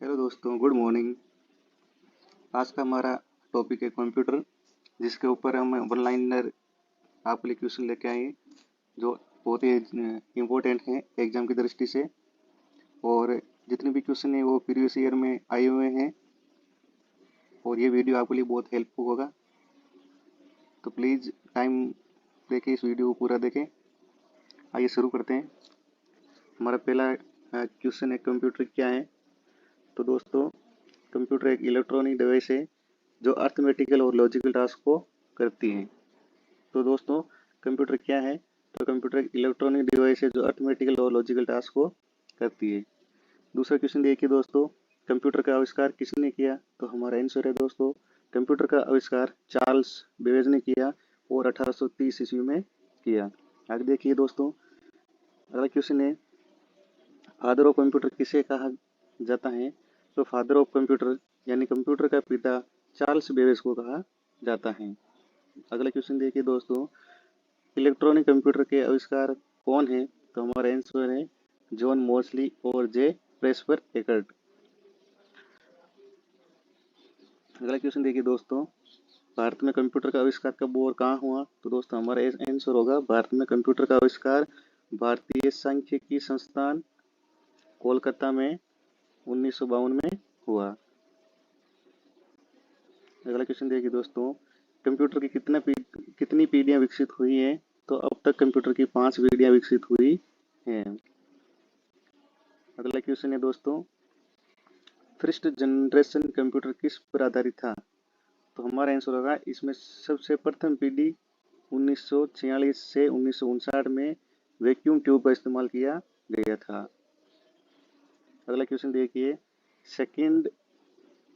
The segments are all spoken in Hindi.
हेलो दोस्तों, गुड मॉर्निंग। आज का हमारा टॉपिक है कंप्यूटर, जिसके ऊपर हम वन लाइनर आपके लिए क्वेश्चन लेके आए हैं, जो बहुत ही इम्पोर्टेंट हैं एग्जाम की दृष्टि से। और जितने भी क्वेश्चन हैं वो प्रीवियस ईयर में आए हुए हैं, और ये वीडियो आपके लिए बहुत हेल्पफुल होगा। तो प्लीज़ टाइम देके इस वीडियो को पूरा देखें। आइए शुरू करते हैं। हमारा पहला क्वेश्चन है, कंप्यूटर क्या है। तो दोस्तों, कंप्यूटर एक इलेक्ट्रॉनिक डिवाइस है जो अर्थमेटिकल और लॉजिकल टास्क को करती है। तो दोस्तों, कंप्यूटर क्या है। तो कंप्यूटर एक इलेक्ट्रॉनिक डिवाइस है जो अर्थमेटिकल और लॉजिकल टास्क को करती है। दूसरा क्वेश्चन देखिए दोस्तों, कंप्यूटर का आविष्कार किसने किया। तो हमारा आंसर है दोस्तों, कंप्यूटर का आविष्कार चार्ल्स बेबेज ने किया और 1830 ईस्वी में किया। आगे देखिए दोस्तों, अगला क्वेश्चन है, फादर ऑफ कंप्यूटर किसे कहा जाता है। तो फादर ऑफ कंप्यूटर यानी कंप्यूटर का पिता चार्ल्स बेबेज को कहा जाता है। अगला क्वेश्चन देखिए दोस्तों, इलेक्ट्रॉनिक कंप्यूटर के आविष्कार कौन है। तो हमारा आंसर है जॉन मोर्सली और जे प्रेस्पर एकर्ट। अगला क्वेश्चन देखिए दोस्तों, भारत में कंप्यूटर का आविष्कार कब और कहाँ हुआ। तो दोस्तों, हमारा आंसर होगा भारत में कंप्यूटर का आविष्कार भारतीय सांख्यिकी संस्थान कोलकाता में 1952 में हुआ। अगला क्वेश्चन देखिए दोस्तों, कंप्यूटर की कितनी पीढ़ियां विकसित हुई हैं। तो अब तक कंप्यूटर की 5 पीढ़ियां विकसित हुई हैं। अगला क्वेश्चन है दोस्तों, फर्स्ट जनरेशन कंप्यूटर किस पर आधारित था। तो हमारा आंसर होगा इसमें सबसे प्रथम पीढ़ी 1946 से 1959 में वैक्यूम ट्यूब का इस्तेमाल किया गया था। अगला क्वेश्चन देखिए, सेकेंड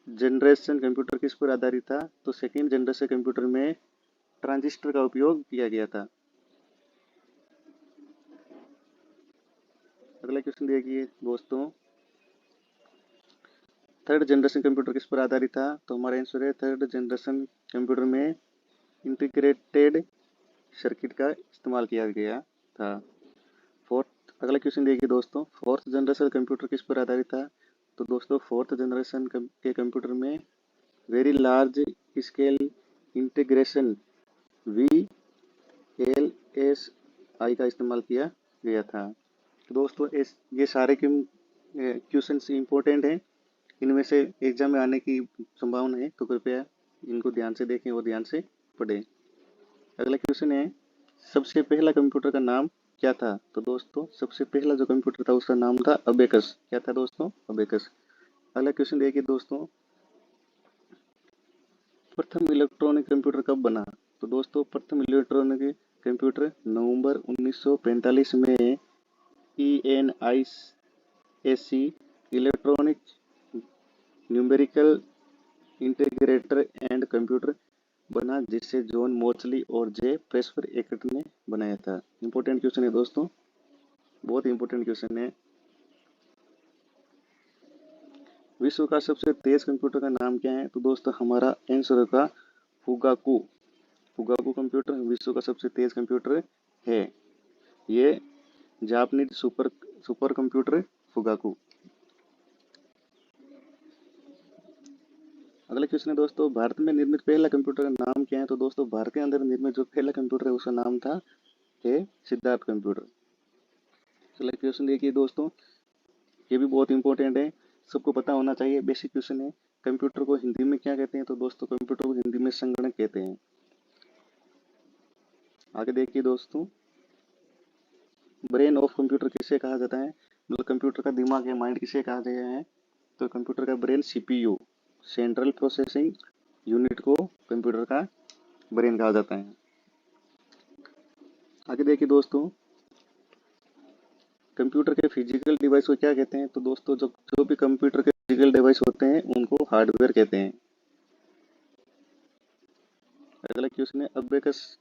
जनरेशन कंप्यूटर किस पर आधारित था। तो सेकेंड जनरेशन कंप्यूटर में ट्रांजिस्टर का उपयोग किया गया था। अगला क्वेश्चन देखिए दोस्तों, थर्ड जनरेशन कंप्यूटर किस पर आधारित था। तो हमारा आंसर है थर्ड जनरेशन कंप्यूटर में इंटीग्रेटेड सर्किट का इस्तेमाल किया गया था। फोर्थ अगला क्वेश्चन देखिए दोस्तों, फोर्थ जनरेशन कंप्यूटर किस पर आधारित था। तो दोस्तों, फोर्थ जनरेशन के कंप्यूटर में very large scale integration VLSI का इस्तेमाल किया गया था। तो दोस्तों, ये सारे क्वेश्चन इंपॉर्टेंट हैं, इनमें से एग्जाम में आने की संभावना है, तो कृपया इनको ध्यान से देखें और ध्यान से पढ़ें। अगला क्वेश्चन है, सबसे पहला कंप्यूटर का नाम क्या था। तो दोस्तों, सबसे पहला जो कंप्यूटर था उसका नाम था अबेकस। क्या था दोस्तों, अबेकस। अगला क्वेश्चन देखिए दोस्तों, प्रथम इलेक्ट्रॉनिक कंप्यूटर कब बना। तो दोस्तों, प्रथम इलेक्ट्रॉनिक कंप्यूटर नवंबर 1945 में ENIAC electronic numerical integrator and computer बना, जिसे जॉन मोर्सली और जे प्रेस्पर एकर्ट ने बनाया था। इंपॉर्टेंट क्वेश्चन है दोस्तों, बहुत इंपॉर्टेंट क्वेश्चन है। विश्व का सबसे तेज कंप्यूटर का नाम क्या है। तो दोस्तों, हमारा आंसर होगा फुगाकू। फुगाकू कंप्यूटर विश्व का सबसे तेज कंप्यूटर है। ये जापानीज सुपर कंप्यूटर फुगाकू। अगला क्वेश्चन है दोस्तों, भारत में निर्मित पहला कंप्यूटर का नाम क्या है। तो दोस्तों, भारत के अंदर निर्मित जो पहला कंप्यूटर है उसका नाम था सिद्धार्थ कंप्यूटर। अगला क्वेश्चन देखिए दोस्तों, ये भी बहुत इंपॉर्टेंट है, सबको पता होना चाहिए, बेसिक क्वेश्चन है। कंप्यूटर को हिंदी में क्या कहते हैं। तो दोस्तों, कंप्यूटर को हिंदी में संगणक कहते हैं। आगे देखिए दोस्तों, ब्रेन ऑफ कंप्यूटर किसे कहा जाता है। मतलब कंप्यूटर का दिमाग या माइंड किसे कहा गया है। तो कंप्यूटर का brain CPU central processing unit को कंप्यूटर का ब्रेन कहा जाता है। आगे देखिए दोस्तों, कंप्यूटर के फिजिकल डिवाइस को क्या कहते हैं। तो दोस्तों, जो भी कंप्यूटर के फिजिकल डिवाइस होते हैं उनको हार्डवेयर कहते हैं। अगला क्वेश्चन है, अबेकस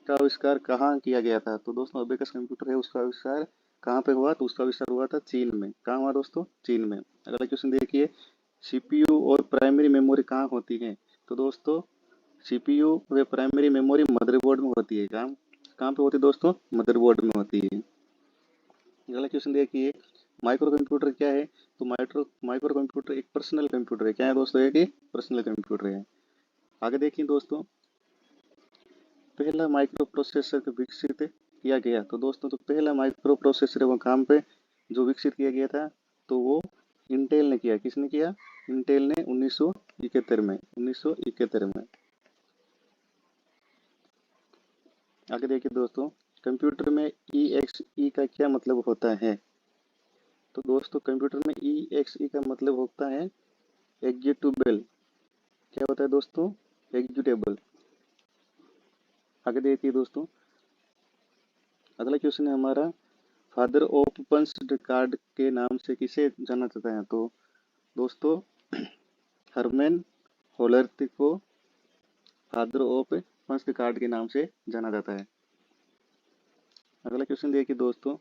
का आविष्कार कहाँ किया गया था। तो दोस्तों, अबेकस कंप्यूटर है उसका आविष्कार कहाँ पे हुआ। तो उसका आविष्कार हुआ था चीन में। कहाँ हुआ दोस्तों, चीन में। अगला क्वेश्चन देखिए, CPU और प्राइमरी मेमोरी कहाँ होती है। तो दोस्तों, CPU व प्राइमरी मेमोरी मदरबोर्ड में होती है। कहाँ कहाँ पे होती है दोस्तों, मदरबोर्ड में होती है। अगला क्वेश्चन देखिए, माइक्रो कंप्यूटर क्या है? तो माइक्रो कंप्यूटर एक पर्सनल कंप्यूटर है। क्या है दोस्तों? एक पर्सनल कंप्यूटर है। आगे देखिए दोस्तों, पहला माइक्रो प्रोसेसर को विकसित किया गया। तो दोस्तों जो पहला माइक्रो प्रोसेसर वो काम पे जो विकसित किया गया था, तो वो इंटेल ने किया। किसने किया? इंटेल ने 1971 में। 1971 में। आगे देखिए दोस्तों, कंप्यूटर में ई एक्स ई का क्या मतलब होता है? तो दोस्तों कंप्यूटर में ई एक्स ई का मतलब होता है एग्जीक्यूटेबल। क्या होता है दोस्तों? एग्जीक्यूटेबल। आगे देखिए दोस्तों, अगला क्वेश्चन है हमारा, फादर ऑफ पंच्ड कार्ड के नाम से किसे जाना जाता है? तो दोस्तों हरमैन होलर्थ को फादर ऑफ पंच्ड कार्ड के नाम से जाना जाता है। अगला क्वेश्चन देखिए दोस्तों,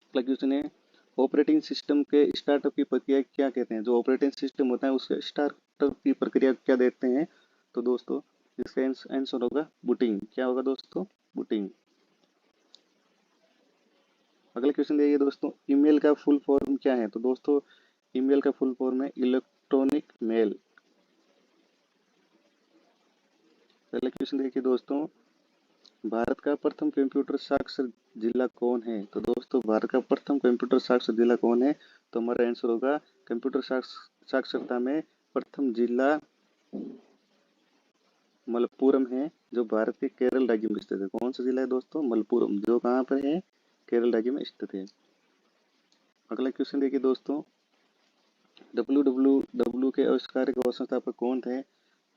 अगला क्वेश्चन है, ऑपरेटिंग सिस्टम के स्टार्टअप की प्रक्रिया क्या कहते हैं? जो ऑपरेटिंग सिस्टम होता है उसके स्टार्टअप की प्रक्रिया क्या देते हैं? तो दोस्तों इसका आंसर होगा बूटिंग। क्या होगा दोस्तों? बूटिंग। अगला क्वेश्चन देखिए दोस्तों, ईमेल का फुल फॉर्म क्या है? तो दोस्तों ईमेल का फुल फॉर्म है इलेक्ट्रॉनिक मेल। अगला क्वेश्चन देखिए दोस्तों, भारत का प्रथम कंप्यूटर साक्षर जिला कौन है? तो दोस्तों भारत का प्रथम कंप्यूटर साक्षर जिला कौन है? तो हमारा आंसर होगा कंप्यूटर साक्षरता में प्रथम जिला मलप्पुरम है, जो भारत के केरल राज्य में स्थित है। कौन सा जिला है दोस्तों? मलप्पुरम, जो कहाँ पर है? केरल राज्य में स्थित है। अगला क्वेश्चन देखिए दोस्तों, डब्ल्यू के आविष्कारक और संस्थापक कौन थे?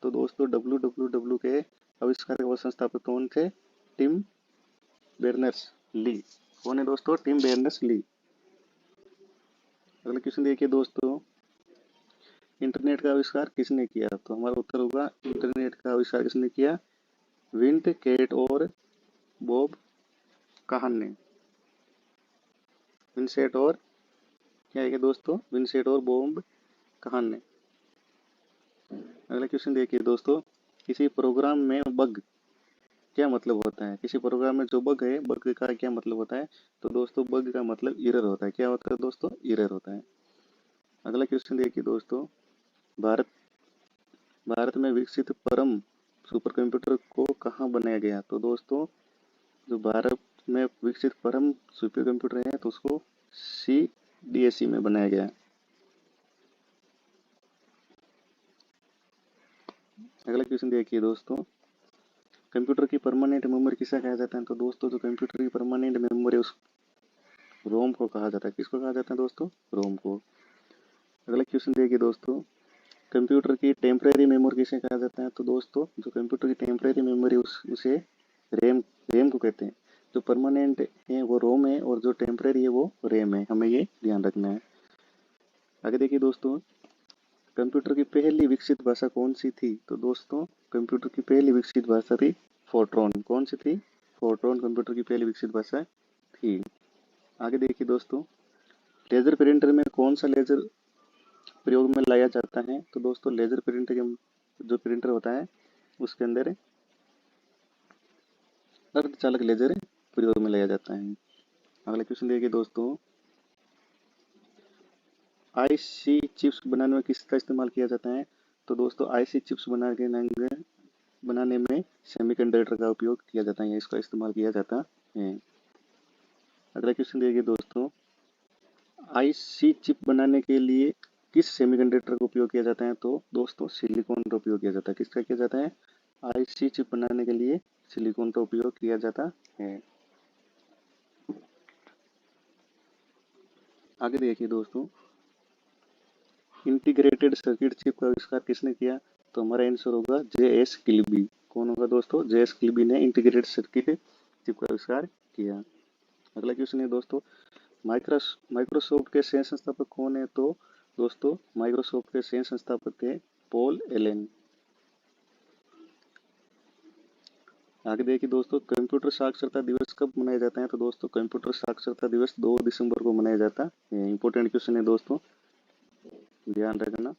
तो दोस्तों डब्ल्यू के आविष्कारक और संस्थापक कौन थे? टिम बेर्नर्स ली। कौन है दोस्तों? टिम बेर्नर्स ली। अगला क्वेश्चन देखिए दोस्तों, इंटरनेट का आविष्कार किसने किया? तो हमारा उत्तर होगा इंटरनेट का आविष्कार किसने किया? विंट केट और बॉब काहन ने। विंसेट और क्या है दोस्तों? विंसेट और बॉब काहन ने। अगला क्वेश्चन देखिए दोस्तों, किसी प्रोग्राम में बग क्या मतलब होता है? किसी प्रोग्राम में जो बग है, बग का क्या मतलब होता है? तो दोस्तों बग का मतलब एरर होता है। क्या होता है दोस्तों? एरर होता है। अगला क्वेश्चन देखिए दोस्तों, भारत भारत में विकसित परम सुपर कंप्यूटर को कहाँ बनाया गया? तो दोस्तों जो भारत में विकसित परम सुपर कंप्यूटर है, तो उसको CDSE में बनाया गया है। अगला क्वेश्चन देखिए दोस्तों, कंप्यूटर की परमानेंट मेमोरी किसे कहा जाता है? तो दोस्तों जो कंप्यूटर की परमानेंट मेमोरी उस रोम को कहा जाता है। किसको कहा जाता है दोस्तों? रोम को। अगला क्वेश्चन देखिए दोस्तों, कंप्यूटर की टेम्परेरी मेमोरी किसे कहा जाता है? तो दोस्तों जो कंप्यूटर की टेम्परेरी मेमोरी उसे रैम रैम को कहते हैं। जो परमानेंट है वो रोम है, और जो टेम्परेरी है वो रैम है। हमें ये ध्यान रखना है। आगे देखिए दोस्तों, कंप्यूटर की पहली विकसित भाषा कौन सी थी? तो दोस्तों कंप्यूटर की पहली विकसित भाषा थी फोर्ट्रॉन। कौन सी थी? फोर्ट्रॉन कंप्यूटर की पहली विकसित भाषा थी। आगे देखिए दोस्तों, लेजर प्रिंटर में कौन सा लेजर प्रयोग में लाया जाता है? तो दोस्तों लेजर प्रिंटर के जो प्रिंटर होता है उसके अंदर अर्धचालक लेजर प्रयोग में लाया जाता है। अगला क्वेश्चन देखिए दोस्तों, आईसी चिप्स बनाने में किसका इस्तेमाल किया जाता है? तो दोस्तों आईसी चिप्स बनाने में सेमीकंडक्टर का उपयोग किया जाता है, इसका इस्तेमाल किया जाता है। अगला क्वेश्चन देखिए दोस्तों, आईसी चिप बनाने के लिए किस सेमीकंडक्टर का उपयोग किया जाता है? तो दोस्तों सिलिकॉन का उपयोग किया जाता है। किसका किया जाता है? आईसी चिप बनाने के लिए सिलिकॉन का उपयोग किया जाता है। आगे देखिए दोस्तों, इंटीग्रेटेड सर्किट चिप का आविष्कार किसने किया? तो हमारा आंसर होगा JS किल्बी। कौन होगा दोस्तों? JS किल्बी ने इंटीग्रेटेड सर्किट चिप का आविष्कार किया। अगला क्वेश्चन है दोस्तों, माइक्रोसॉफ्ट के सह संस्थापक कौन है? तो दोस्तों माइक्रोसॉफ्ट के सह संस्थापक है पॉल एलन। आगे देखिए दोस्तों, कंप्यूटर साक्षरता दिवस कब मनाया जाता है? तो दोस्तों कंप्यूटर साक्षरता दिवस 2 दिसंबर को मनाया जाता है। इंपॉर्टेंट क्वेश्चन है दोस्तों, ध्यान रखना।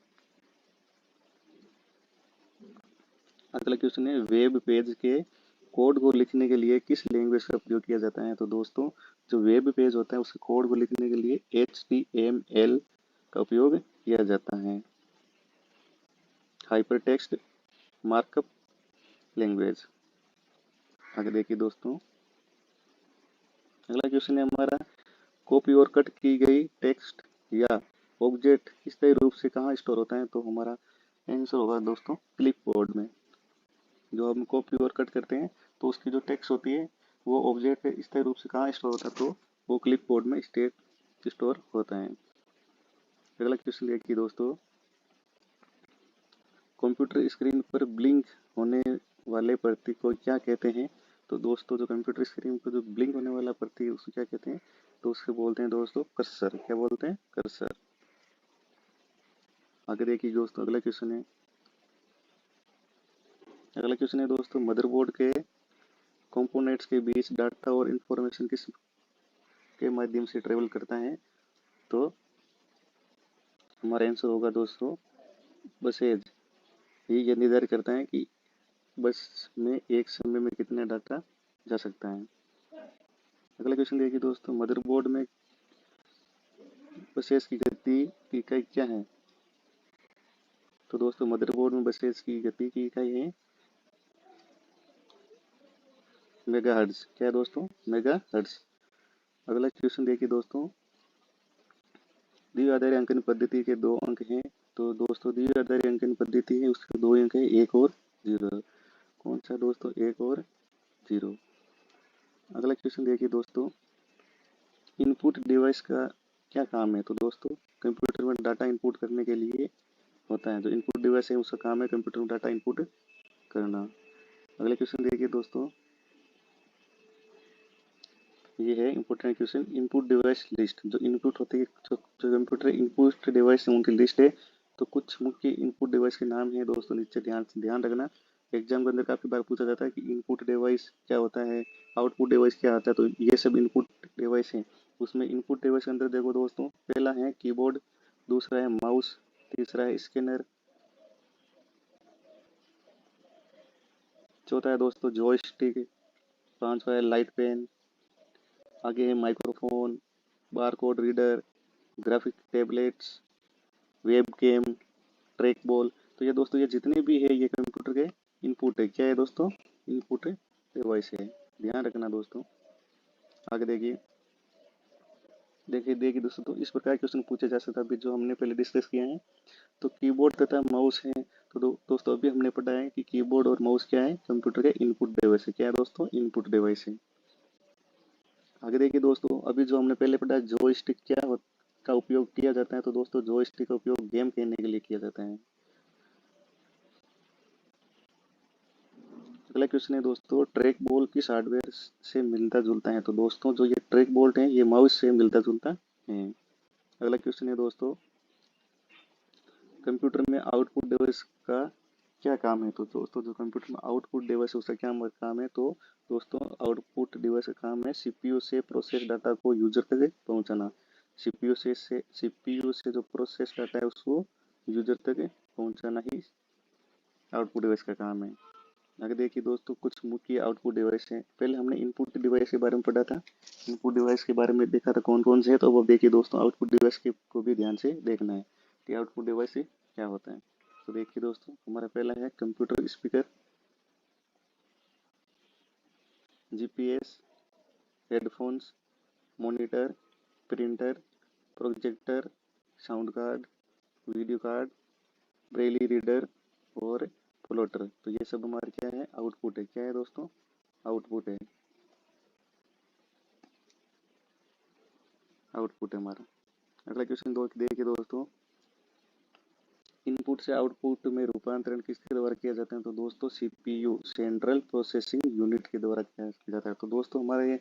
अगला क्वेश्चन है, वेब पेज के कोड को लिखने के लिए किस लैंग्वेज का प्रयोग किया जाता है? तो दोस्तों जो वेब पेज होता है उसके कोड को लिखने के लिए HTML का उपयोग किया जाता है, हाइपर टेक्स्ट मार्कअप लैंग्वेज। आगे देखिए दोस्तों, अगला क्वेश्चन है हमारा, कॉपी और कट की गई टेक्स्ट या ऑब्जेक्ट स्थायी रूप से कहाँ स्टोर होता है? तो हमारा आंसर होगा दोस्तों क्लिपबोर्ड में। जो हम कॉपी और कट करते हैं तो उसकी जो टेक्स्ट होती है वो ऑब्जेक्ट स्थायी रूप से कहाँ स्टोर होता है? तो वो क्लिपबोर्ड में स्टोर होता है। अगला क्वेश्चन देखिए दोस्तों, कंप्यूटर स्क्रीन पर ब्लिंक होने वाले प्रतीक को क्या कहते हैं? तो दोस्तों जो कंप्यूटर स्क्रीन पर जो ब्लिंक होने वाला प्रतीक है उसको क्या कहते हैं? तो उसके बोलते हैं दोस्तों कर्सर। क्या बोलते हैं? कर्सर। आगे देखिए दोस्तों, अगला क्वेश्चन है दोस्तों, मदरबोर्ड के कंपोनेंट्स के बीच डाटा और इंफॉर्मेशन किस के माध्यम से ट्रेवल करता है? तो हमारा आंसर होगा दोस्तों बसेज। ये निर्धारित करता है कि बस में एक समय में कितना डाटा जा सकता है। अगला क्वेश्चन देखिए दोस्तों, मदरबोर्ड में बसेस की गति की इकाई क्या है? तो दोस्तों मदरबोर्ड में बसेस की गति की इकाई है मेगाहर्ट्ज। क्या है दोस्तों? मेगाहर्ट्ज। अगला क्वेश्चन देखिए दोस्तों, द्विआधारी अंकन पद्धति के 2 अंक हैं। तो दोस्तों द्विआधारी अंकन पद्धति है उसके 2 अंक है, 1 और 0। कौन सा दोस्तों? 1 और 0। अगला क्वेश्चन देखिए दोस्तों, इनपुट डिवाइस का क्या काम है? तो दोस्तों कंप्यूटर में डाटा इनपुट करने के लिए होता है। जो इनपुट डिवाइस है उसका काम है कंप्यूटर में डाटा इनपुट करना। अगले क्वेश्चन देखिए दोस्तों, ये है important question, input device list. जो इनपुट होती है, जो कंप्यूटर इनपुट डिवाइस है उनकी लिस्ट है। तो कुछ मुख्य इनपुट डिवाइस के नाम है दोस्तों, नीचे ध्यान रखना। एग्जाम के अंदर काफी बार पूछा जाता है कि इनपुट डिवाइस क्या होता है, आउटपुट डिवाइस क्या आता है। तो ये सब इनपुट डिवाइस है। उसमें इनपुट डिवाइस के अंदर देखो दोस्तों, पहला है कीबोर्ड, दूसरा है माउस, तीसरा है स्कैनर, चौथा है दोस्तों जॉयस्टिक, पांचवा है लाइट पेन, आगे है microphone, barcode reader, graphic tablets, web game, track ball. तो ये दोस्तों ये जितने भी है ये कंप्यूटर के इनपुट है। क्या है दोस्तों? इनपुट डिवाइस है। ध्यान रखना दोस्तों। आगे देखिए, देखिए दोस्तों, तो इस प्रकार क्वेश्चन पूछे जा सकता है अभी जो हमने पहले डिस्कस किया है। तो कीबोर्ड तथा माउस है। तो दोस्तों अभी हमने पढ़ा है कि कीबोर्ड और माउस क्या है? कंप्यूटर के इनपुट डिवाइस है। क्या है दोस्तों? इनपुट डिवाइस है। आगे देखिए दोस्तों, अभी जो हमने पहले पढ़ा जॉयस्टिक का उपयोग किया जाता है। तो दोस्तों जॉयस्टिक का उपयोग गेम खेलने के लिए किया जाता है। अगला क्वेश्चन है दोस्तों, ट्रैक बॉल किस हार्डवेयर से मिलता जुलता है? तो दोस्तों जो ये ट्रैक बॉल है ये माउस से मिलता जुलता है। अगला क्वेश्चन है दोस्तों, कंप्यूटर में आउटपुट डिवाइस का क्या काम है? तो दोस्तों जो कंप्यूटर में आउटपुट डिवाइस है उसका क्या काम है? तो दोस्तों आउटपुट डिवाइस का काम है सीपीयू से प्रोसेस डाटा को यूजर तक पहुंचाना। सीपीयू से जो प्रोसेस डाटा है उसको यूजर तक पहुंचाना ही आउटपुट डिवाइस का काम है। आगे देखिए दोस्तों, कुछ मुख्य आउटपुट डिवाइस हैं। पहले हमने इनपुट डिवाइस के बारे में पढ़ा था, इनपुट डिवाइस के बारे में देखा था कौन कौन से है। तो वो देखिए दोस्तों आउटपुट डिवाइस के को भी ध्यान से देखना है कि आउटपुट डिवाइस से क्या होता है। तो देखिए दोस्तों, हमारा पहला है computer speaker, GPS, headphones, monitor, printer, projector, sound card, video card, Braille reader और प्लॉटर। तो ये सब हमारे क्या है? आउटपुट है। क्या है दोस्तों? आउटपुट है। आउटपुट है हमारा। अगला क्वेश्चन देखिए दोस्तों, इनपुट से आउटपुट में रूपांतरण किसके द्वारा किया जाता है? तो दोस्तों सीपीयू सेंट्रल प्रोसेसिंग यूनिट के द्वारा किया जाता है। तो दोस्तों हमारे ये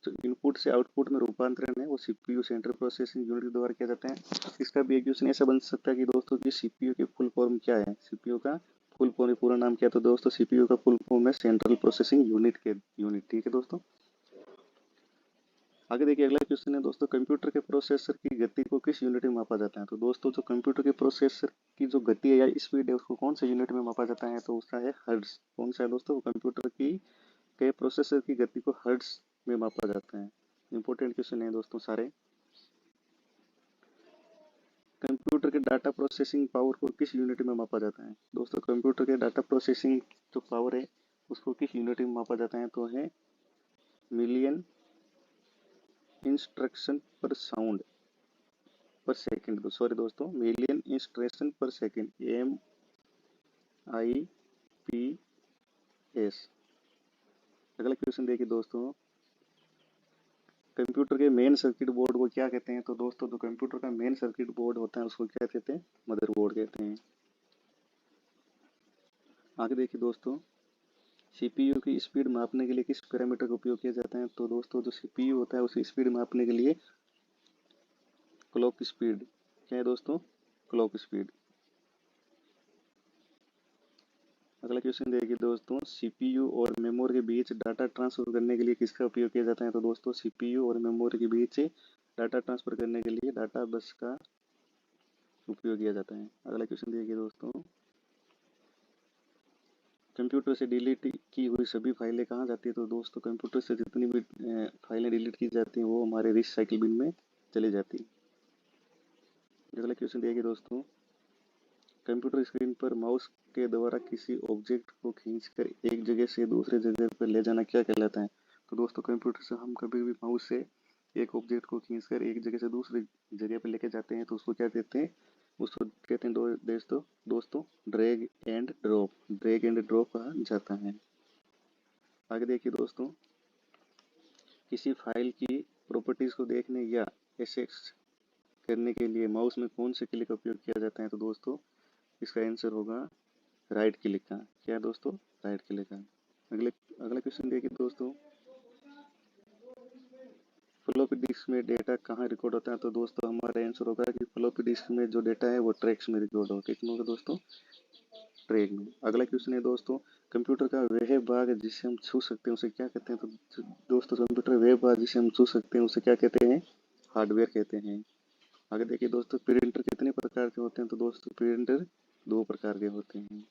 जो इनपुट से आउटपुट में रूपांतरण है वो सीपीयू सेंट्रल प्रोसेसिंग यूनिट के द्वारा किया जाता है। इसका भी एक क्वेश्चन ऐसा बन सकता है कि दोस्तों की सीपीयू की फुल फॉर्म क्या है? सीपीयू का फुल फॉर्म पूरा नाम क्या है? तो दोस्तों सीपीयू का फुल फॉर्म है सेंट्रल प्रोसेसिंग यूनिट। ठीक है दोस्तों। आगे देखिए, अगला क्वेश्चन है दोस्तों, कंप्यूटर के प्रोसेसर की गति को किस यूनिट में मापा जाता है? तो दोस्तों जो कंप्यूटर के प्रोसेसर की जो गति है या स्पीड है उसको कौन से यूनिट में मापा जाता है? तो उसका है हर्ट्ज। कौन सा है दोस्तों? कंप्यूटर की के प्रोसेसर की गति को हर्ट्ज में मापा जाता है। इंपॉर्टेंट क्वेश्चन है दोस्तों सारे। कंप्यूटर के डाटा प्रोसेसिंग पावर को किस यूनिट में मापा जाता है? दोस्तों कंप्यूटर के डाटा प्रोसेसिंग जो पावर है उसको किस यूनिट में मापा जाता है? तो है मिलियन इंस्ट्रक्शन पर साउंड पर सेकंड। तो सॉरी दोस्तों, मिलियन इंस्ट्रक्शन पर सेकंड, MIPS। अगला क्वेश्चन देखिए दोस्तों, कंप्यूटर के मेन सर्किट बोर्ड को क्या कहते हैं? तो दोस्तों जो कंप्यूटर का मेन सर्किट बोर्ड होता है उसको क्या कहते हैं? मदरबोर्ड कहते हैं। आगे देखिए दोस्तों, CPU की स्पीड मापने के लिए किस पैरामीटर का उपयोग किया जाता है? तो दोस्तों जो CPU होता है उसी स्पीड मापने के लिए क्लॉक स्पीड, क्या है दोस्तों? Clock speed. अगला क्वेश्चन देखिए दोस्तों, CPU और मेमोरी के बीच डाटा ट्रांसफर करने के लिए किसका उपयोग किया जाता है? तो दोस्तों CPU और मेमोरी के बीच डाटा ट्रांसफर करने के लिए डाटा बस का उपयोग किया जाता है। अगला क्वेश्चन देखिए दोस्तों, कंप्यूटर से डिलीट की हुई सभी फाइलें कहाँ जाती है? तो दोस्तों कंप्यूटर से जितनी भी फाइलें डिलीट की जाती हैं वो हमारे रिसाइकिल बिन में चली जाती है। अगला क्वेश्चन देखिए दोस्तों, कंप्यूटर स्क्रीन पर माउस के द्वारा किसी ऑब्जेक्ट को खींचकर एक जगह से दूसरे जगह पर ले जाना क्या कहलाता है? तो दोस्तों कंप्यूटर से हम कभी भी माउस से एक ऑब्जेक्ट को खींचकर एक जगह से दूसरी जगह पर लेके जाते हैं तो उसको क्या कहते हैं? उसको कहते हैं दोस्तों drag and drop. Drag and drop कहा जाता है। आगे देखिए दोस्तों, किसी फाइल की प्रॉपर्टीज को देखने या एक्सेस करने के लिए माउस में कौन से क्लिक का उपयोग किया जाता है? तो दोस्तों इसका आंसर होगा राइट क्लिक का। क्या है दोस्तों? राइट क्लिक का। अगले अगला क्वेश्चन देखिए दोस्तों, फ्लॉपी डिस्क में डेटा कहाँ रिकॉर्ड होता है? तो दोस्तों हमारा आंसर होगा कि फ्लॉपी डिस्क में जो डेटा है वो ट्रैक्स में रिकॉर्ड होगा। किसमें होगा दोस्तों? ट्रैक में। अगला क्वेश्चन है दोस्तों, कंप्यूटर का वह भाग जिसे हम छू सकते हैं उसे क्या कहते हैं? तो दोस्तों कंप्यूटर वह भाग जिसे हम छू सकते हैं उसे क्या कहते हैं? हार्डवेयर कहते हैं। आगे देखिए दोस्तों, प्रिंटर कितने प्रकार के होते हैं? तो दोस्तों प्रिंटर दो प्रकार के होते हैं।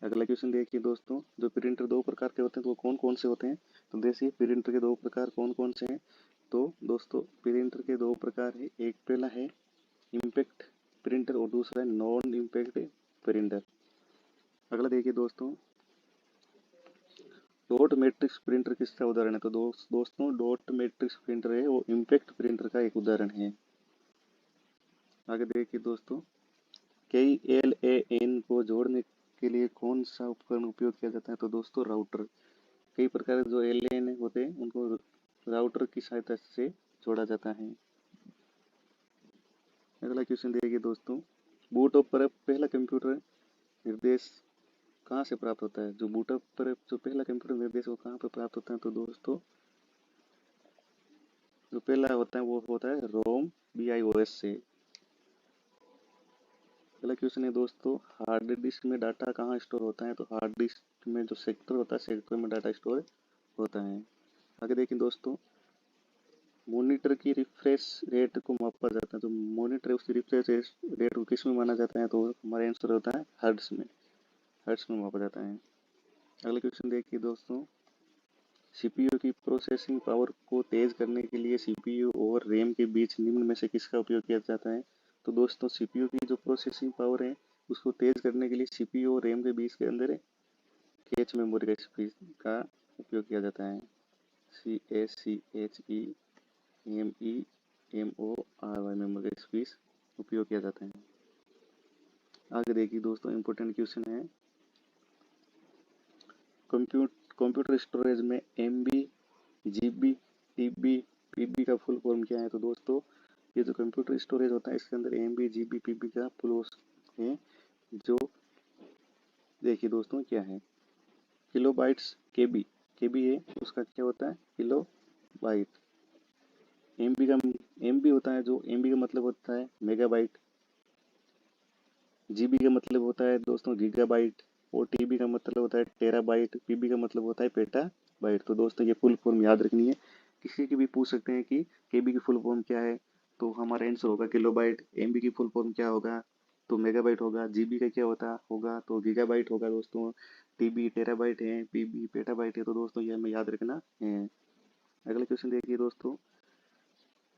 अगला क्वेश्चन देखिए दोस्तों, जो प्रिंटर दो प्रकार के होते हैं तो वो कौन कौन से होते हैं? तो देखिए प्रिंटर के दो प्रकार कौन कौन से हैं? तो दोस्तों प्रिंटर के दो प्रकार है, एक पहला है इम्पैक्ट प्रिंटर और दूसरा है नॉन इम्पैक्ट प्रिंटर। अगला देखिए दोस्तों, डॉट मैट्रिक्स प्रिंटर किसका उदाहरण है? तो दोस्तों डॉट मैट्रिक्स प्रिंटर है वो इम्पैक्ट प्रिंटर का एक उदाहरण है। आगे देखिए दोस्तों, कई LAN को जोड़ने के लिए कौन सा उपकरण उपयोग किया जाता है? तो दोस्तों राउटर। कई प्रकार के जो LAN होते हैं उनको राउटर की सहायता से जोड़ा जाता है। अगला क्वेश्चन देखिए दोस्तों, बूटअप पर पहला कंप्यूटर निर्देश कहाँ से प्राप्त होता है? जो बूटअप पर जो पहला कंप्यूटर निर्देश वो कहाँ पर प्राप्त होता है? तो दोस्तों जो पहला होता है वो होता है रोम BIOS से। अगला क्वेश्चन है दोस्तों, हार्ड डिस्क में डाटा कहाँ स्टोर होता है? तो हार्ड डिस्क में जो सेक्टर होता है सेक्टर में डाटा स्टोर होता है। आगे देखिए दोस्तों, मॉनिटर की रिफ्रेश रेट को मापा जाता है, तो मॉनिटर है उसकी रिफ्रेश रेट को किस में माना जाता है? तो हमारा आंसर होता है हर्ट्ज में। हर्ट्ज में मापा जाता है। अगला क्वेश्चन देखिए दोस्तों, CPU की प्रोसेसिंग पावर को तेज करने के लिए CPU और RAM के बीच निम्न में से किसका उपयोग किया जाता है? तो दोस्तों CPU की जो प्रोसेसिंग पावर है उसको तेज करने के लिए CPU और RAM के बीच के अंदर कैच मेमोरी का स्पेस का उपयोग किया जाता है। CACHEMEMORY मेमोरी का स्पेस उपयोग किया जाता है। आगे देखिए दोस्तों, इंपॉर्टेंट क्वेश्चन है, कंप्यूटर स्टोरेज में MB GB TB PB का फुल फॉर्म क्या है? तो दोस्तों ये जो कंप्यूटर स्टोरेज होता है इसके अंदर MB GB PB का फुल है, जो देखिए दोस्तों क्या है? Kilo bytes KB। KB है उसका क्या होता है? Kilo byte. MB का MB होता है, जो MB का मतलब होता है मेगाबाइट। GB का मतलब होता है दोस्तों गीगाबाइट। और TB का मतलब होता है टेराबाइट। PB का मतलब होता है पेटाबाइट। तो दोस्तों ये फुल फॉर्म याद रखनी है। किसी की भी पूछ सकते हैं कि KB की फुल फॉर्म क्या है, तो हमारा आंसर होगा किलोबाइट। MB की फुल फॉर्म क्या होगा? तो मेगाबाइट होगा, जीबी का क्या होता होगा तो गीगाबाइट होगा दोस्तों, टीबी टेराबाइट है, पीबी पेटाबाइट है। तो दोस्तों ये हमें याद रखना है। अगला क्वेश्चन देखिए दोस्तों,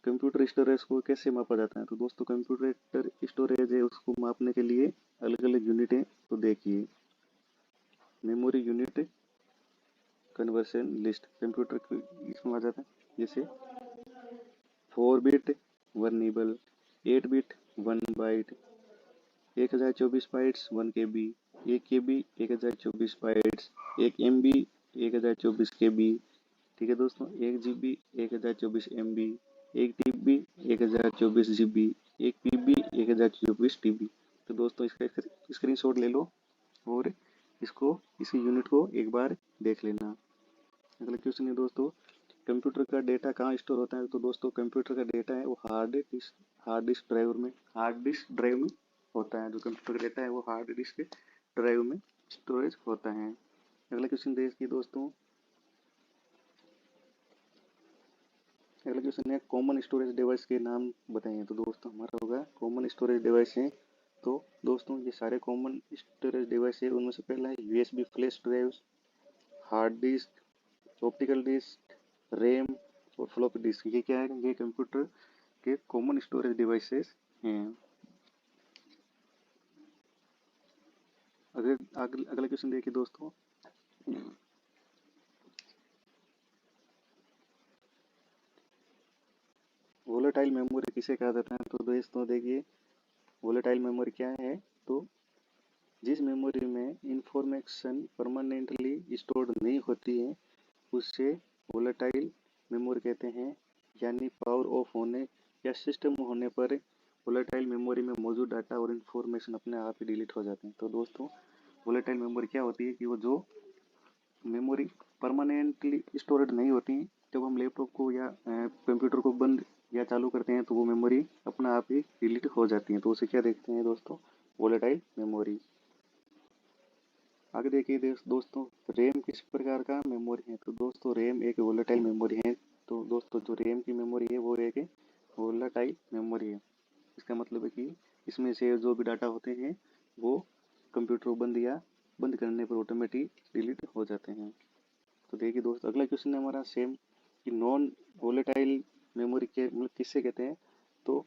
कंप्यूटर स्टोरेज को कैसे मापा जाता है? तो दोस्तों कंप्यूटर स्टोरेज है उसको मापने के लिए अलग अलग यूनिट है। तो देखिए, memory unit, conversion list, computer इसमें आ जाता है। जैसे 4 bit 1 nibble, 8 bit 1 byte, 1024 bytes 1 KB, 1 KB 1024 bytes, 1 MB 1024 KB। ठीक है दोस्तों, 1 GB 1024 MB, 1 TB 1024 GB, 1 PB 1024 TB। तो दोस्तों इसका स्क्रीनशॉट ले लो और इसको इसी यूनिट को एक बार देख लेना। अगला क्वेश्चन है दोस्तों, कंप्यूटर का डेटा कहाँ स्टोर होता है? तो दोस्तों कंप्यूटर का डेटा है वो हार्ड डिस्क ड्राइव में होता है। जो कंप्यूटर का डेटा है वो हार्ड डिस्क ड्राइव में स्टोरेज होता है। अगला क्वेश्चन देखिए दोस्तों, अगला क्वेश्चन है कॉमन स्टोरेज डिवाइस के नाम बताइए। तो दोस्तों हमारा होगा कॉमन स्टोरेज डिवाइस है। तो दोस्तों ये सारे कॉमन स्टोरेज डिवाइस है, उनमें से पहला है USB flash drive, hard disk, optical disk, RAM और फ्लॉपी डिस्क। ये क्या है? ये कंप्यूटर के कॉमन स्टोरेज डिवाइसेस हैं। अगर अगला क्वेश्चन देखिए दोस्तों, वोलेटाइल मेमोरी किसे कहा जाता है? तो दोस्तों देखिए, वोलेटाइल मेमोरी क्या है? तो जिस मेमोरी में इंफॉर्मेशन परमानेंटली स्टोर्ड नहीं होती है उसे वोलेटाइल मेमोरी कहते हैं। यानी पावर ऑफ होने या सिस्टम होने पर वोलेटाइल मेमोरी में मौजूद डाटा और इंफॉर्मेशन अपने आप ही डिलीट हो जाते हैं। तो दोस्तों वोलेटाइल मेमोरी क्या होती है कि वो जो मेमोरी परमानेंटली स्टोरेड नहीं होती, जब हम लैपटॉप को या कंप्यूटर को बंद या चालू करते हैं तो वो मेमोरी अपना आप ही डिलीट हो जाती है। तो उसे क्या देखते हैं दोस्तों? Volatile memory. आगे देखिए दोस्तों, रैम किस प्रकार का मेमोरी है? तो दोस्तों रैम एक वोलेटाइल मेमोरी है। तो दोस्तों जो रैम की मेमोरी है वो एक वोलेटाइल मेमोरी है। इसका मतलब है कि इसमें से जो भी डाटा होते हैं वो कंप्यूटर को बंद करने पर ऑटोमेटिक डिलीट हो जाते हैं। तो देखिए दोस्तों अगला क्वेश्चन है हमारा सेम, कि नॉन वोलेटाइल मेमोरी के मतलब किससे कहते हैं? तो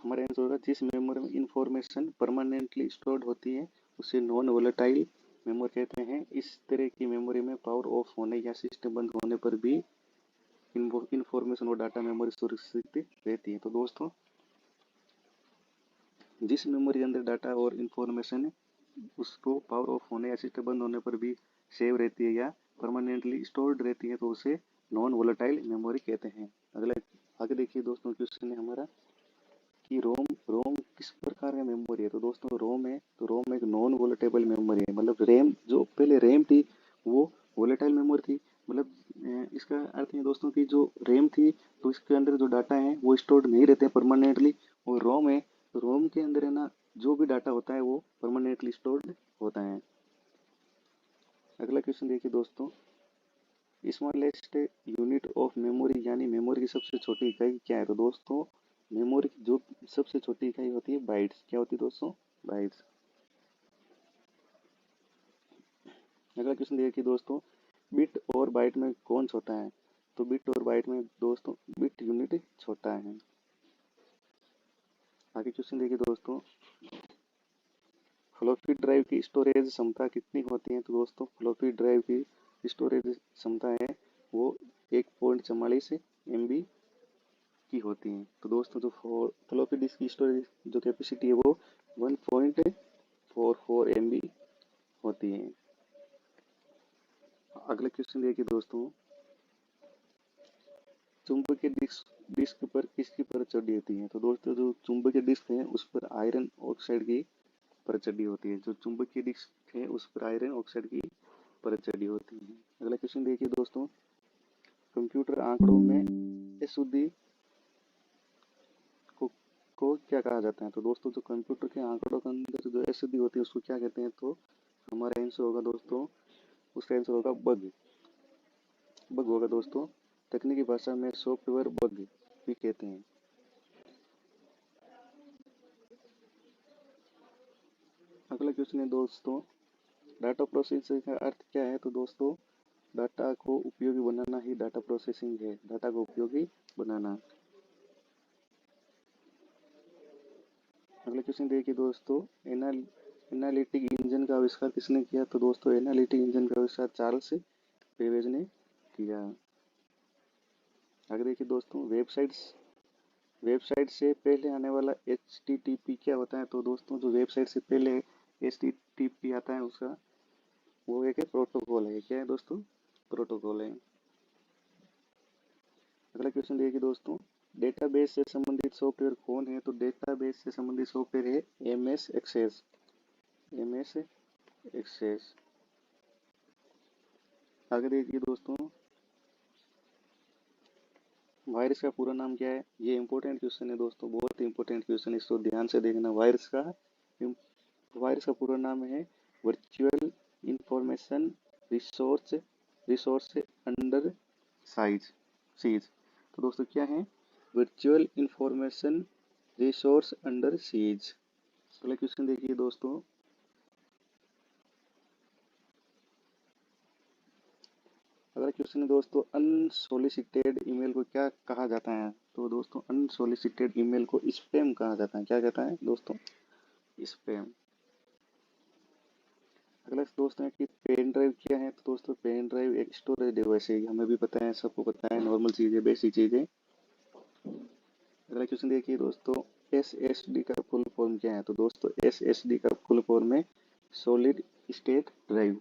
हमारा आंसर होगा जिस मेमोरी में इंफॉर्मेशन परमानेंटली स्टोर्ड होती है उसे नॉन वोलेटाइल मेमोरी कहते हैं। इस तरह की मेमोरी में पावर ऑफ होने या सिस्टम बंद होने पर भी इंफॉर्मेशन और डाटा मेमोरी सुरक्षित रहती है। तो दोस्तों जिस मेमोरी के अंदर डाटा और इंफॉर्मेशन उसको पावर ऑफ होने या सिस्टम बंद होने पर भी सेव रहती है या परमानेंटली स्टोर्ड रहती है तो उसे नॉन वोलेटाइल मेमोरी कहते हैं। अगला आगे देखिए दोस्तों, क्वेश्चन है हमारा कि रोम रोम किस प्रकार का मेमोरी है? तो दोस्तों रोम है, तो रोम एक नॉन वोलेटेबल मेमोरी है। मतलब रैम, जो पहले रैम थी वो वोलेटाइल मेमोरी थी। मतलब इसका अर्थ है दोस्तों कि जो रैम थी तो इसके अंदर जो डाटा है वो स्टोर्ड नहीं रहते परमानेंटली, और रोम है तो रोम के अंदर है ना जो भी डाटा होता है वो परमानेंटली स्टोर्ड होता है। अगला क्वेश्चन देखिए दोस्तों, स्मॉलेस्ट यूनिट ऑफ मेमोरी यानी मेमोरी की सबसे छोटी इकाई क्या है? तो दोस्तों मेमोरी की जो सबसे छोटी इकाई होती है बाइट्स। क्या होती है दोस्तों? बाइट्स। अगला क्वेश्चन देखिए दोस्तों, बिट और बाइट में कौन छोटा है? तो बिट और बाइट में दोस्तों बिट यूनिट छोटा है। आगे क्वेश्चन देखिए दोस्तों, फ्लॉपी ड्राइव की स्टोरेज क्षमता कितनी होती है? तो दोस्तों फ्लॉपी ड्राइव की स्टोरेज क्षमता है वो 1.44 MB की होती है। तो दोस्तों जो फ्लॉपी डिस्क की स्टोरेज जो कैपेसिटी है वो 1.44 MB होती है। अगला क्वेश्चन देखिए दोस्तों, चुंबकीय डिस्क पर किसकी परत चढ़ी होती है? तो दोस्तों जो चुंबकीय डिस्क है उस पर आयरन ऑक्साइड की परत चढ़ी होती है। जो चुंबकीय डिस्क है उस पर आयरन ऑक्साइड की परत चढ़ी होती है। अगला क्वेश्चन देखिए दोस्तों, कंप्यूटर आंकड़ों में अशुद्धि को क्या कहा जाता है? तो दोस्तों जो कंप्यूटर के आंकड़ों के अंदर जो अशुद्धि होती है उसको क्या कहते हैं? तो हमारा आंसर होगा दोस्तों, उसका आंसर होगा बग। बग होगा दोस्तों, तकनीकी भाषा में सॉफ्टवेयर बग भी कहते हैं। क्वेश्चन है दोस्तों, डाटा प्रोसेसिंग का अर्थ क्या है? तो दोस्तों डाटा को उपयोगी बनाना ही डाटा प्रोसेसिंग है, डाटा को उपयोगी बनाना। अगला क्वेश्चन देखिए दोस्तों, एनालिटिक इंजन का आविष्कार किसने किया? तो दोस्तों एनालिटिक इंजन का आविष्कार चार्ल्स बेबेज ने किया। आगे देखिए दोस्तों, वेबसाइट से पहले आने वाला HTTP क्या होता है? तो दोस्तों जो वेबसाइट से पहले HTTP आता है उसका वो एक प्रोटोकॉल है। क्या है दोस्तों? प्रोटोकॉल है। अगला क्वेश्चन देखिए दोस्तों, डेटाबेस से संबंधित सॉफ्टवेयर कौन है? तो डेटाबेस से संबंधित सॉफ्टवेयर है MS एक्सेस। MS access. आगे देखिए दोस्तों, वायरस का पूरा नाम क्या है? ये इंपॉर्टेंट क्वेश्चन है दोस्तों, बहुत ही इंपॉर्टेंट क्वेश्चन है, इसको ध्यान से देखना। वायरस का पूरा नाम है virtual information resource under seize. तो दोस्तों क्या है? Virtual information resource under seize. अगला क्वेश्चन देखिए दोस्तों, अगला क्वेश्चन है दोस्तों, अनसोलिसिटेड ईमेल को क्या कहा जाता है? तो दोस्तों अनसोलिसिटेड ईमेल को स्पैम कहा जाता है। क्या कहता है दोस्तों? स्पैम। अगला दोस्तों है कि पेन ड्राइव क्या है? तो दोस्तों पेन ड्राइव एक स्टोरेज डिवाइस है, हमें भी पता है, सबको पता है, नॉर्मल चीज़ है, बेसिक चीज़ है। अगला क्वेश्चन देखिए दोस्तों, SSD का फुल फॉर्म क्या है? तो दोस्तों SSD का फुल फॉर्म है सॉलिड स्टेट ड्राइव।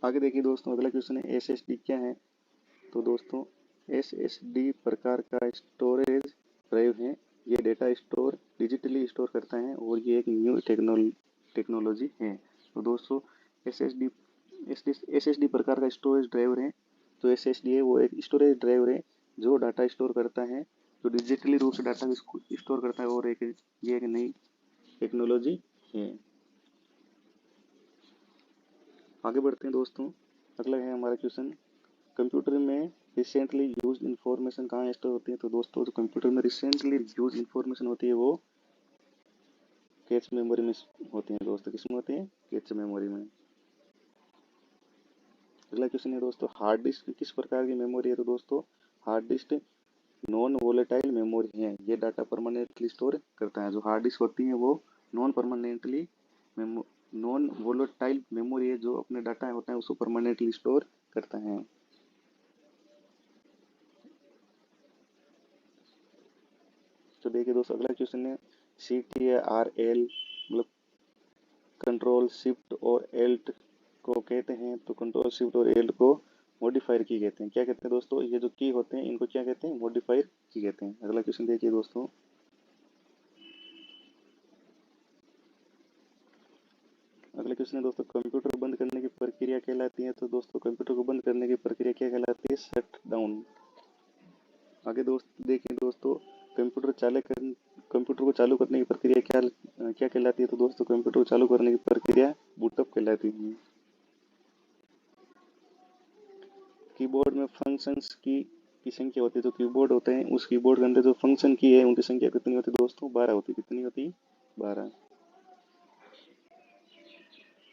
आगे देखिए दोस्तों, अगला क्वेश्चन है SSD क्या है? तो दोस्तों SSD प्रकार का स्टोरेज ड्राइव है, ये डेटा डिजिटली स्टोर करता है और ये एक न्यू टेक्नोलॉजी है। तो दोस्तों SSD प्रकार का स्टोरेज ड्राइवर है। जो SSD है वो एक स्टोरेज ड्राइवर है जो डाटा स्टोर करता है, जो डिजिटली रूप से डाटा स्टोर करता है और ये एक नई टेक्नोलॉजी है। आगे बढ़ते हैं दोस्तों, अगला है हमारा क्वेश्चन, कंप्यूटर में रिसेंटली यूज इंफॉर्मेशन कहाँ स्टोर होती है? तो दोस्तों जो कंप्यूटर में रिसेंटली यूज इंफॉर्मेशन होती है वो कैच मेमोरी में होती है दोस्तों। किस में होती है? कैच मेमोरी में। अगला क्वेश्चन है दोस्तों, हार्ड डिस्क किस प्रकार की मेमोरी है? तो दोस्तों hard disk non volatile memory है, ये डाटा परमानेंटली स्टोर करता है। जो हार्ड डिस्क होती है वो नॉन वोलेटाइल मेमोरी है, जो अपने डाटा होता है उसको परमानेंटली स्टोर करता है। तो देखिए दोस्तों, अगला क्वेश्चन है CTRL मतलब कंट्रोल शिफ्ट और एल्ट को कहते हैं? तो कंट्रोल शिफ्ट और एल्ट को मॉडिफायर की कहते हैं। क्या कहते हैं दोस्तों? ये जो की होते हैं इनको क्या कहते हैं? मॉडिफायर की कहते हैं। अगला क्वेश्चन देखिए दोस्तों, अगला क्वेश्चन है दोस्तों, कंप्यूटर बंद करने की प्रक्रिया कहलाती है? तो दोस्तों कंप्यूटर को बंद करने की प्रक्रिया क्या कहलाती है? Shut down. आगे देखिए दोस्तों, कंप्यूटर को चालू करने की प्रक्रिया क्या कहलाती है? तो दोस्तों कंप्यूटर को चालू करने की प्रक्रिया बूटअप कहलाती है। कीबोर्ड में फंक्शंस की संख्या होती है। जो कीबोर्ड होते हैं उस कीबोर्ड के अंदर जो फंक्शन की है उनकी संख्या कितनी होती है दोस्तों? 12 होती है। कितनी होती है? 12।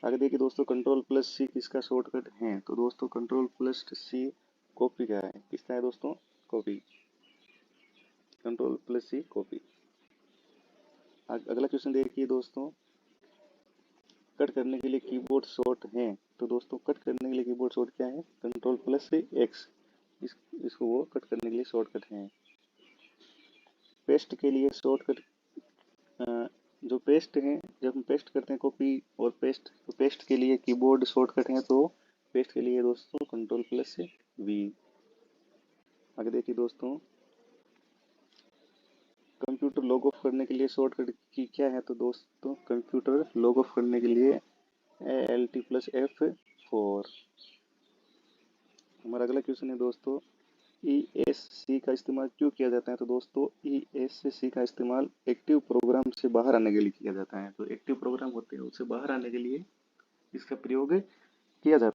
आगे देखिए दोस्तों, कंट्रोल प्लस सी किसका शॉर्टकट है? तो दोस्तों कंट्रोल प्लस सी कॉपी का है। किसका है दोस्तों? कॉपी। कंट्रोल प्लस सी कॉपी। अगला क्वेश्चन देखिए दोस्तों, कट करने के लिए कीबोर्ड शॉर्ट है? तो दोस्तों कट करने के लिए कीबोर्ड शॉर्ट क्या है? Control plus x. इसको वो कट करने के लिए शॉर्टकट है। पेस्ट के लिए शॉर्टकट, जो पेस्ट है, जब हम पेस्ट करते हैं कॉपी और पेस्ट, तो पेस्ट के लिए कीबोर्ड शॉर्टकट है, तो पेस्ट के लिए दोस्तों कंट्रोल प्लस वी। आगे देखिए दोस्तों, कंप्यूटर लॉग ऑफ करने के लिए शॉर्टकट की क्या है? तो दोस्तों कंप्यूटर लॉग ऑफ करने के लिए ALT+F4। हमारा अगला क्वेश्चन है दोस्तों, ESC का इस्तेमाल क्यों किया जाता है? तो दोस्तों ESC का इस्तेमाल एक्टिव प्रोग्राम से बाहर आने के लिए किया जाता है। जो एक्टिव प्रोग्राम होते हैं उससे बाहर आने के लिए इसका प्रयोग किया जाता है।